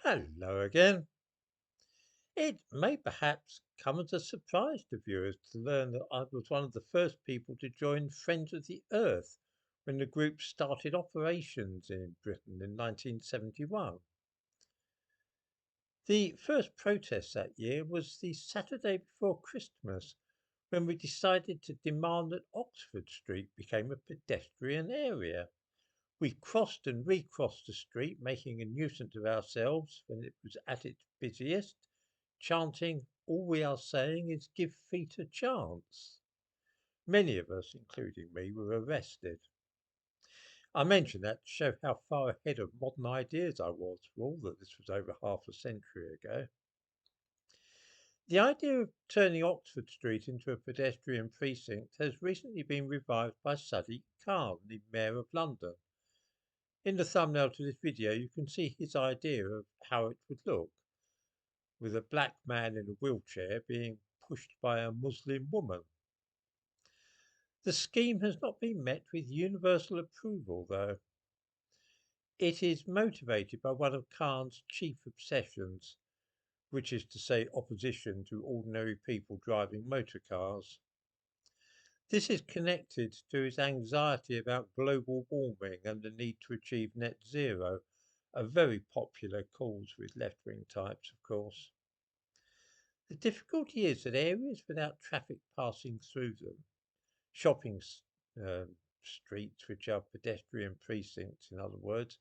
Hello again. It may perhaps come as a surprise to viewers to learn that I was one of the first people to join Friends of the Earth when the group started operations in Britain in 1971. The first protest that year was the Saturday before Christmas when we decided to demand that Oxford Street became a pedestrian area. We crossed and recrossed the street, making a nuisance of ourselves when it was at its busiest, chanting, "All we are saying is give feet a chance." Many of us, including me, were arrested. I mention that to show how far ahead of modern ideas I was, for all that this was over half a century ago. The idea of turning Oxford Street into a pedestrian precinct has recently been revived by Sadiq Khan, the Mayor of London. In the thumbnail to this video, you can see his idea of how it would look, with a black man in a wheelchair being pushed by a Muslim woman. The scheme has not been met with universal approval, though. It is motivated by one of Khan's chief obsessions, which is to say opposition to ordinary people driving motor cars. This is connected to his anxiety about global warming and the need to achieve net zero, a very popular cause with left-wing types, of course. The difficulty is that areas without traffic passing through them, shopping uh, streets, which are pedestrian precincts, in other words,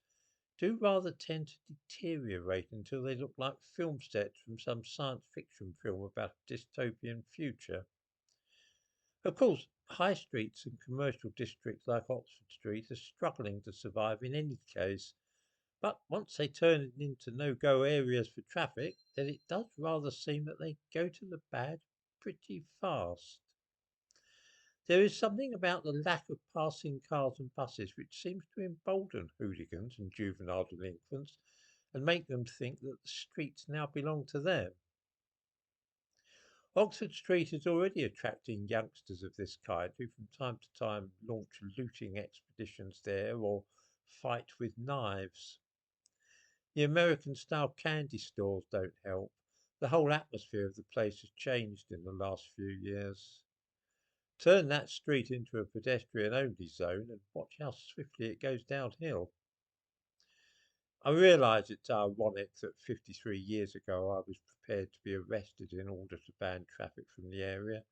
do rather tend to deteriorate until they look like film sets from some science fiction film about a dystopian future. Of course, high streets and commercial districts like Oxford Street are struggling to survive in any case, but once they turn it into no-go areas for traffic, then it does rather seem that they go to the bad pretty fast. There is something about the lack of passing cars and buses which seems to embolden hooligans and juvenile delinquents and make them think that the streets now belong to them. Oxford Street is already attracting youngsters of this kind who from time to time launch looting expeditions there or fight with knives. The American style candy stores don't help. The whole atmosphere of the place has changed in the last few years. Turn that street into a pedestrian only zone and watch how swiftly it goes downhill. I realise it's ironic that 53 years ago I was prepared to be arrested in order to ban traffic from the area,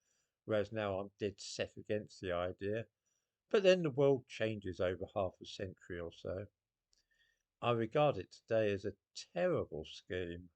whereas now I'm dead set against the idea. But then the world changes over half a century or so. I regard it today as a terrible scheme.